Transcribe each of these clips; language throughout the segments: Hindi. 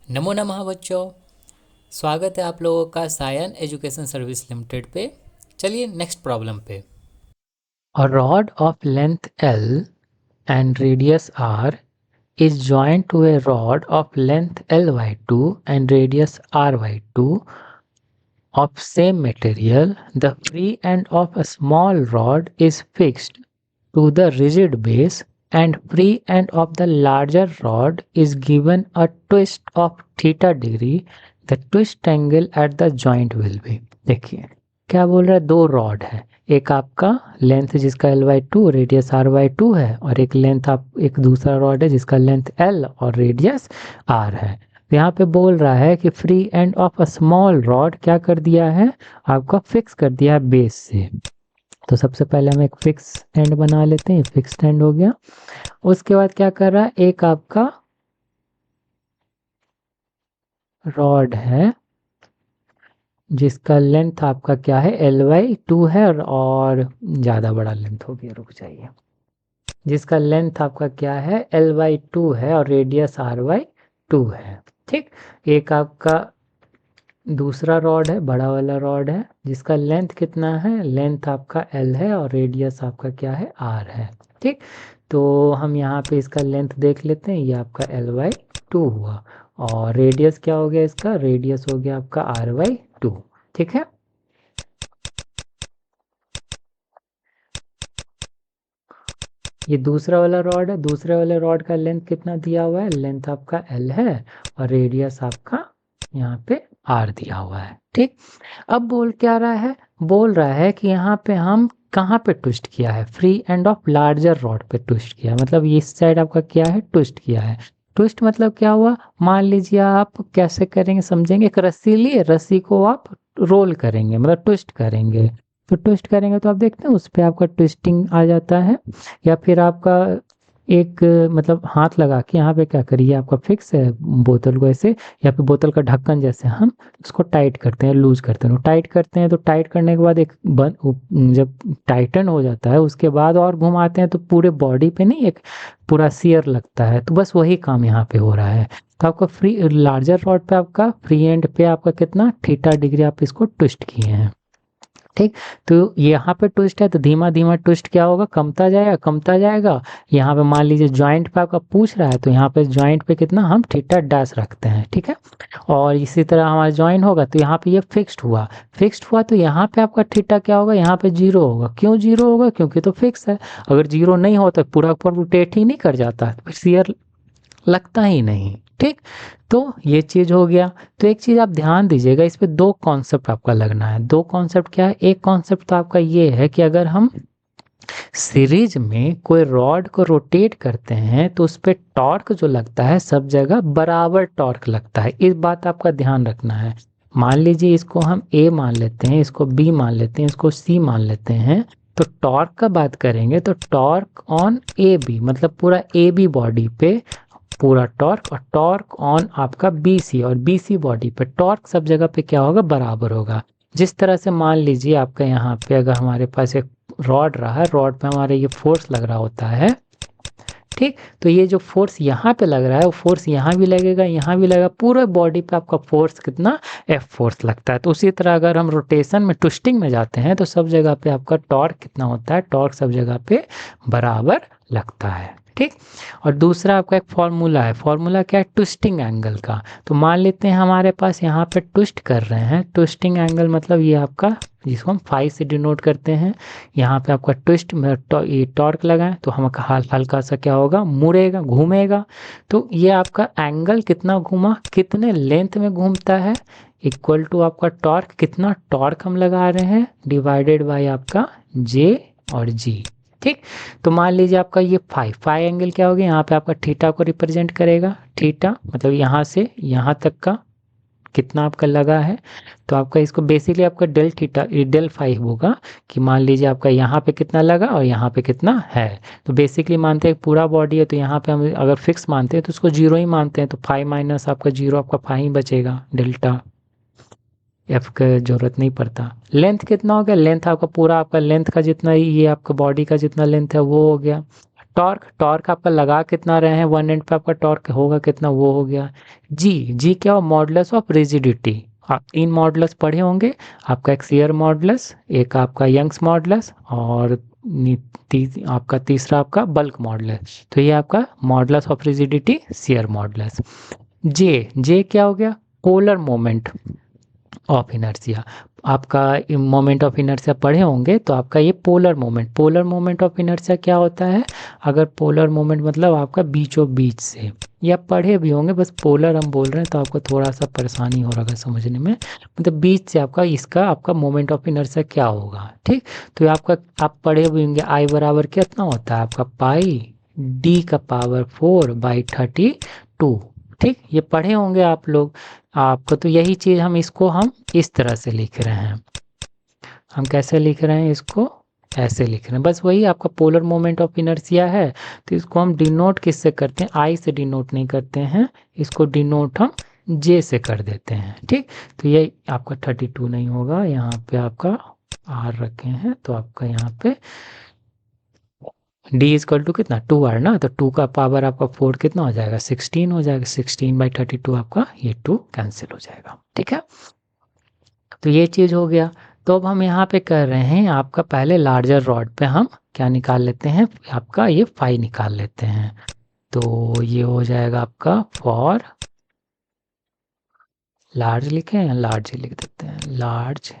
नमो नमः बच्चों। स्वागत है आप लोगों का सायन एजुकेशन सर्विस लिमिटेड पे। चलिए नेक्स्ट प्रॉब्लम पे। A rod of length L and radius R is joined to a rod of length L by 2 and radius R by 2 of same material. The free end of a small rod is fixed to the rigid base and free end of the larger rod is given a twist of theta degree. The twist angle at the joint will be। देखिए क्या बोल रहा है, दो रॉड है, एक आपका लेंथ जिसका L by two radius R by two है और एक दूसरा रॉड है जिसका लेंथ L और रेडियस R है। तो यहाँ पे बोल रहा है कि free end of a small rod क्या कर दिया है, आपका फिक्स कर दिया है बेस से। तो सबसे पहले हम एक फिक्स एंड बना लेते हैं, फिक्स्ड एंड हो गया। उसके बाद क्या कर रहा है, एक आपका रॉड है जिसका लेंथ आपका क्या है L बाई टू है और ज़्यादा बड़ा लेंथ हो गया, रुक जाइए, जिसका लेंथ आपका क्या है L बाई टू है और रेडियस R बाई टू है। ठीक, एक आपका दूसरा रॉड है, बड़ा वाला रॉड है जिसका लेंथ कितना है, लेंथ आपका L है और रेडियस आपका क्या है R है। ठीक, तो हम यहाँ पे इसका लेंथ देख लेते हैं, ये आपका L बाई टू हुआ और रेडियस क्या हो गया, इसका रेडियस हो गया आपका R बाई टू। ठीक है, ये दूसरा वाला रॉड है, दूसरे वाले रॉड का लेंथ कितना दिया हुआ है, लेंथ आपका L है और रेडियस आपका यहाँ पे R दिया हुआ है। ठीक, अब बोल क्या रहा है, बोल रहा है कि यहाँ पे हम कहाँ पे ट्विस्ट किया है, free end of larger rod पे ट्विस्ट किया है, मतलब इस साइड आपका क्या है, ट्विस्ट किया है। ट्विस्ट मतलब क्या हुआ, मान लीजिए आप कैसे करेंगे समझेंगे, एक रस्सी लिए, रस्सी को आप रोल करेंगे मतलब ट्विस्ट करेंगे, तो ट्विस्ट करेंगे तो आप देखते हैं उस पर आपका ट्विस्टिंग आ जाता है। या फिर आपका एक मतलब हाथ लगा के यहाँ पे क्या करिए, आपका फिक्स है बोतल को ऐसे, या फिर बोतल का ढक्कन जैसे हम उसको टाइट करते हैं, लूज करते हैं, तो टाइट करते हैं, तो टाइट करने के बाद एक जब टाइटन हो जाता है उसके बाद और घुमाते हैं तो पूरे बॉडी पे नहीं एक पूरा सियर लगता है, तो बस वही काम यहाँ पे हो रहा है। तो आपका फ्री लार्जर रॉड पे आपका फ्री एंड पे आपका कितना थीटा डिग्री आप इसको ट्विस्ट किए हैं। ठीक, तो यहाँ पे ट्विस्ट है तो धीमा धीमा ट्विस्ट क्या होगा, कमता जाएगा कमता जाएगा। यहाँ पे मान लीजिए जॉइंट पे आपका पूछ रहा है तो यहाँ पे जॉइंट पे कितना हम थीटा डैश रखते हैं। ठीक है, और इसी तरह हमारा जॉइन होगा तो यहाँ पे ये फिक्स्ड हुआ तो यहाँ पे आपका थीटा क्या होगा, यहाँ पे जीरो होगा। क्यों जीरो होगा, क्योंकि तो फिक्स है। अगर जीरो नहीं होता तो पूरा पूरा रोटेट ही नहीं कर जाता, शेयर लगता ही नहीं। ठीक, तो ये चीज हो गया। तो एक चीज आप ध्यान दीजिएगा, इस पे दो कॉन्सेप्ट आपका लगना है। दो कॉन्सेप्ट क्या है, एक कॉन्सेप्ट तो आपका ये है कि अगर हम सीरीज में कोई रॉड को रोटेट करते हैं तो उस पर टॉर्क जो लगता है सब जगह बराबर टॉर्क लगता है, इस बात आपका ध्यान रखना है। मान लीजिए इसको हम ए मान लेते हैं, इसको बी मान लेते हैं, इसको सी मान लेते हैं, तो टॉर्क का बात करेंगे तो टॉर्क ऑन ए बी मतलब पूरा ए बी बॉडी पे पूरा टॉर्क, और टॉर्क ऑन आपका BC और BC बॉडी पे टॉर्क सब जगह पे क्या होगा, बराबर होगा। जिस तरह से मान लीजिए आपका यहाँ पे अगर हमारे पास एक रॉड रहा है, रॉड पे हमारे ये फोर्स लग रहा होता है। ठीक, तो ये जो फोर्स यहाँ पे लग रहा है वो फोर्स यहाँ भी लगेगा, यहाँ भी लगेगा, पूरे बॉडी पे आपका फोर्स कितना, F फोर्स लगता है। तो उसी तरह अगर हम रोटेशन में ट्विस्टिंग में जाते हैं तो सब जगह पे आपका टॉर्क कितना होता है, टॉर्क सब जगह पे बराबर लगता है। ठीक, और दूसरा आपका एक फॉर्मूला है, फॉर्मूला क्या है, ट्विस्टिंग एंगल का। तो मान लेते हैं हमारे पास यहाँ पे ट्विस्ट कर रहे हैं, ट्विस्टिंग एंगल मतलब ये आपका जिसको हम फाई से डिनोट करते हैं, यहाँ पे आपका ट्विस्ट में ये टॉर्क लगाएं तो हम हल्का सा क्या होगा, मुड़ेगा घूमेगा। तो ये आपका एंगल कितना घूमा, कितने लेंथ में घूमता है, इक्वल टू आपका टॉर्क, कितना टॉर्क हम लगा रहे हैं डिवाइडेड बाय आपका जे और जी। ठीक, तो मान लीजिए आपका ये फाई एंगल क्या हो गया, यहाँ पे आपका थीटा को रिप्रेजेंट करेगा, थीटा मतलब यहाँ से यहाँ तक का कितना आपका लगा है। तो आपका इसको बेसिकली आपका डेल थीटा डेल फाइव होगा कि मान लीजिए आपका यहाँ पे कितना लगा और यहाँ पे कितना है। तो बेसिकली मानते हैं पूरा बॉडी है तो यहाँ पे हम अगर फिक्स मानते हैं तो उसको जीरो ही मानते हैं, तो फाइव माइनस आपका जीरो, आपका फाइव ही बचेगा, डेल्टा एफ का जरूरत नहीं पड़ता। लेंथ कितना हो गया, लेंथ आपका पूरा आपका लेंथ का जितना ही ये आपका बॉडी का जितना लेंथ है वो हो गया। टॉर्क, टॉर्क आपका लगा कितना रहे हैं, वन एंड पे आपका टॉर्क होगा कितना, वो हो गया। जी, जी क्या हो, मॉडुलस ऑफ रिजिडिटी। आप 3 मॉडुलस पढ़े होंगे, आपका एक शियर मॉडुलस, एक आपका यंग्स मॉडुलस, और आपका तीसरा आपका बल्क मॉडुलस। तो ये आपका modulus of rigidity, shear modulus. J, J क्या हो गया, पोलर मोमेंट ऑफ इनर्शिया। आपका मोमेंट ऑफ इनर्शिया पढ़े होंगे, तो आपका ये polar moment, polar moment of inertia क्या होता है, अगर पोलर मोमेंट मतलब आपका बीचों बीच से, या पढ़े भी होंगे, बस पोलर हम बोल रहे हैं तो आपको थोड़ा सा परेशानी हो रहा है समझने में, मतलब बीच से आपका इसका आपका मोमेंट ऑफ इनर्शिया क्या होगा। ठीक, तो ये आपका आप पढ़े भी होंगे, आई बराबर कितना होता है आपका पाई डी का पावर 4/32। ठीक, ये पढ़े होंगे आप लोग, आपको तो यही चीज़ हम इसको हम इस तरह से लिख रहे हैं। हम कैसे लिख रहे हैं इसको, ऐसे लिख रहे हैं, बस वही आपका पोलर मोमेंट ऑफ इनर्शिया है। तो इसको हम डिनोट किससे करते हैं, आई से डिनोट नहीं करते हैं, इसको डिनोट हम जे से कर देते हैं। ठीक, तो ये आपका 32 नहीं होगा, यहाँ पे आपका आर रखे हैं, तो आपका यहाँ पे डी इजक्वल टू कितना 2r ना, तो 2 का पावर आपका 4 कितना हो जाएगा, 16 हो जाएगा। 16/32 आपका ये 2 कैंसिल हो जाएगा। ठीक है, तो ये चीज़ हो गया। तो अब हम यहाँ पे कर रहे हैं, आपका पहले लार्जर रॉड पे हम क्या निकाल लेते हैं, आपका ये फाई निकाल लेते हैं। तो ये हो जाएगा आपका फॉर लार्ज, लिखे हैं लार्ज ही लिख देते हैं, large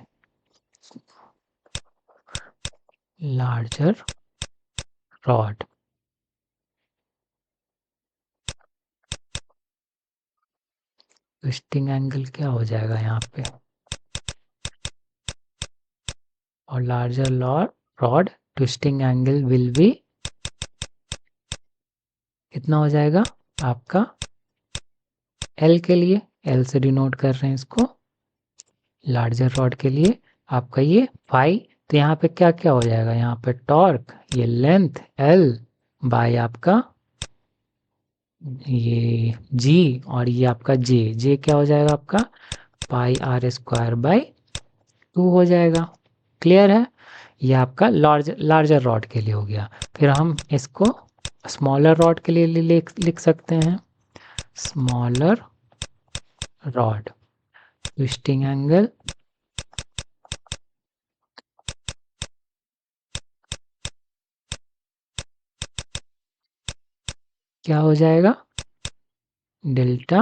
larger rod. Twisting angle क्या हो जाएगा यहाँ पे, और larger rod twisting angle will be कितना हो जाएगा आपका, एल के लिए, एल से डिनोट कर रहे हैं इसको, लार्जर रॉड के लिए आपका ये फाई। तो यहाँ पे क्या क्या हो जाएगा, यहाँ पे टॉर्क, ये लेंथ एल बाय आपका ये जी, और ये आपका जे, जे क्या हो जाएगा आपका πr²/2 हो जाएगा। क्लियर है, ये आपका लार्जर रॉड के लिए हो गया। फिर हम इसको स्मॉलर रॉड के लिए लिख सकते हैं, स्मॉलर रॉड ट्विस्टिंग एंगल क्या हो जाएगा, डेल्टा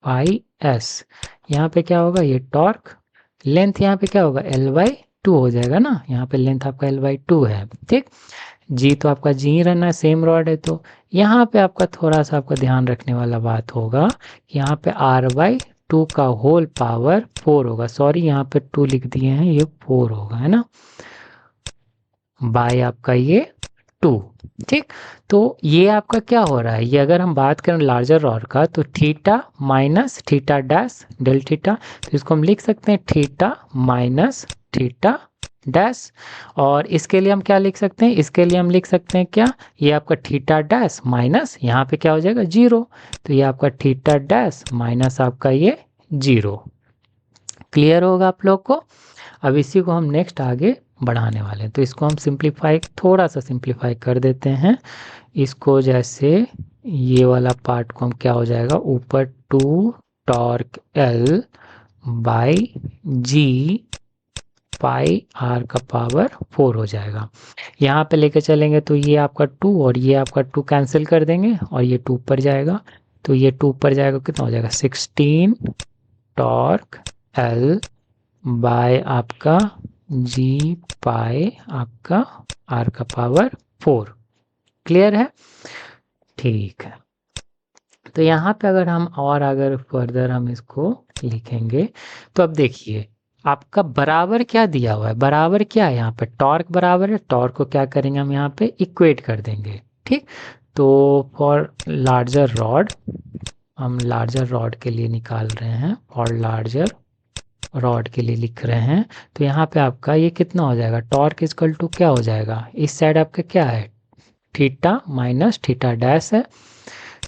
पाई एस। यहाँ पे क्या होगा, ये टॉर्क, लेंथ यहाँ पे क्या होगा L/2 हो जाएगा ना, यहाँ पे लेंथ आपका L/2 है। ठीक, जी तो आपका जी ही रहना है, सेम रॉड है। तो यहाँ पे आपका थोड़ा सा आपका ध्यान रखने वाला बात होगा कि यहाँ पे R/2 का होल पावर 4 होगा, सॉरी यहाँ पे 2 लिख दिए हैं, ये 4 होगा, है ना, बाय आपका ये 2। ठीक, तो ये आपका क्या हो रहा है, ये अगर हम बात करें लार्जर रॉड का, तो theta minus theta dash del theta, तो इसको हम लिख सकते हैं थीटा माइनस थीटा डैश। और इसके लिए हम क्या लिख सकते हैं, इसके लिए हम लिख सकते हैं क्या, ये आपका थीटा डैश माइनस यहाँ पे क्या हो जाएगा 0, तो ये आपका थीटा डैश माइनस आपका ये 0। क्लियर होगा आप लोग को। अब इसी को हम नेक्स्ट आगे बढ़ाने वाले हैं, तो इसको हम सिंप्लीफाई, थोड़ा सा सिंप्लीफाई कर देते हैं इसको, जैसे ये वाला पार्ट को हम क्या हो जाएगा, ऊपर 2 torque L by G pi R का पावर 4 हो जाएगा। यहाँ पे लेके चलेंगे तो ये आपका 2 और ये आपका 2 कैंसिल कर देंगे, और ये 2 पर जाएगा, तो ये 2 पर जाएगा, कितना हो जाएगा 16 टॉर्क L बाय आपका जी पाई आपका आर का पावर 4। क्लियर है, ठीक है। तो यहाँ पे अगर हम और अगर फर्दर हम इसको लिखेंगे, तो अब देखिए आपका बराबर क्या दिया हुआ है, बराबर क्या है यहाँ पे, टॉर्क बराबर है, टॉर्क को क्या करेंगे हम यहाँ पे इक्वेट कर देंगे। ठीक, तो फॉर लार्जर रॉड, हम लार्जर रॉड के लिए निकाल रहे हैं, और लार्जर रॉड के लिए लिख रहे हैं, तो यहाँ पे आपका ये कितना हो जाएगा, टॉर्क इजकल टू क्या हो जाएगा, इस साइड आपका क्या है थीटा माइनस थीटा डैश है,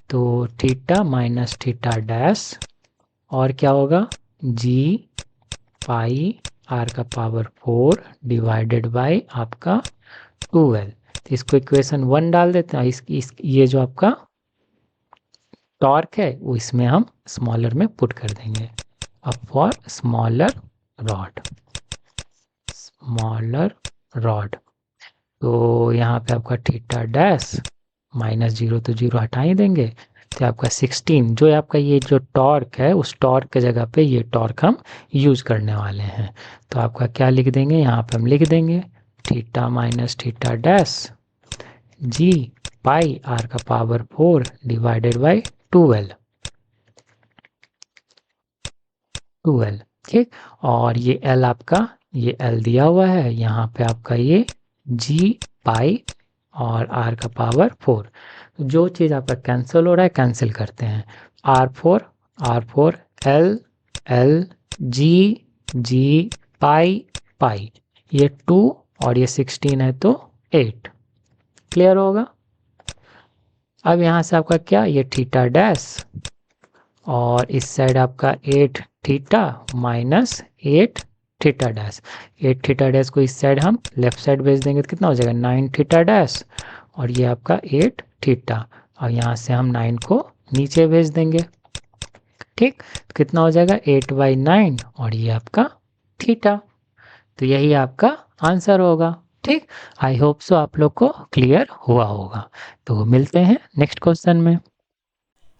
तो थीटा माइनस थीटा डैश, और क्या होगा जी पाई आर का पावर 4 डिवाइडेड बाय आपका 12। तो इसको इक्वेशन 1 डाल देते हैं। ये जो आपका टॉर्क है वो इसमें हम स्मॉलर में पुट कर देंगे। अब फॉर स्मॉलर रॉड तो यहाँ पे आपका थीटा डैश -0 तो 0 हटा ही देंगे, तो आपका 16 जो आपका ये जो टॉर्क है उस टॉर्क के जगह पे ये टॉर्क हम यूज करने वाले हैं। तो आपका क्या लिख देंगे, यहाँ पे हम लिख देंगे थीटा माइनस थीटा डैश जी पाई r का पावर 4 डिवाइडेड बाई 12। ठीक, और ये L आपका ये L दिया हुआ है, यहाँ पे आपका ये जी पाई और r का पावर 4। जो चीज़ आपका कैंसिल हो रहा है कैंसिल करते हैं। r4 L L जी पाई ये 2 और ये 16 है तो 8। क्लियर होगा। अब यहाँ से आपका क्या, ये थीटा डैश और इस साइड आपका 8 theta minus 8 theta dash. 8 theta dash को इस साइड हम लेफ्ट साइड भेज देंगे तो कितना हो जाएगा 9 थीटा डैश और ये आपका 8 थीटा और यहाँ से हम 9 को नीचे भेज देंगे। ठीक, तो कितना हो जाएगा 8/9 और ये आपका थीटा। तो यही आपका आंसर होगा। ठीक, आई होप सो आप लोग को क्लियर हुआ होगा। तो मिलते हैं नेक्स्ट क्वेश्चन में।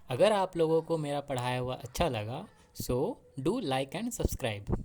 अगर आप लोगों को मेरा पढ़ाया हुआ अच्छा लगा so do like and subscribe.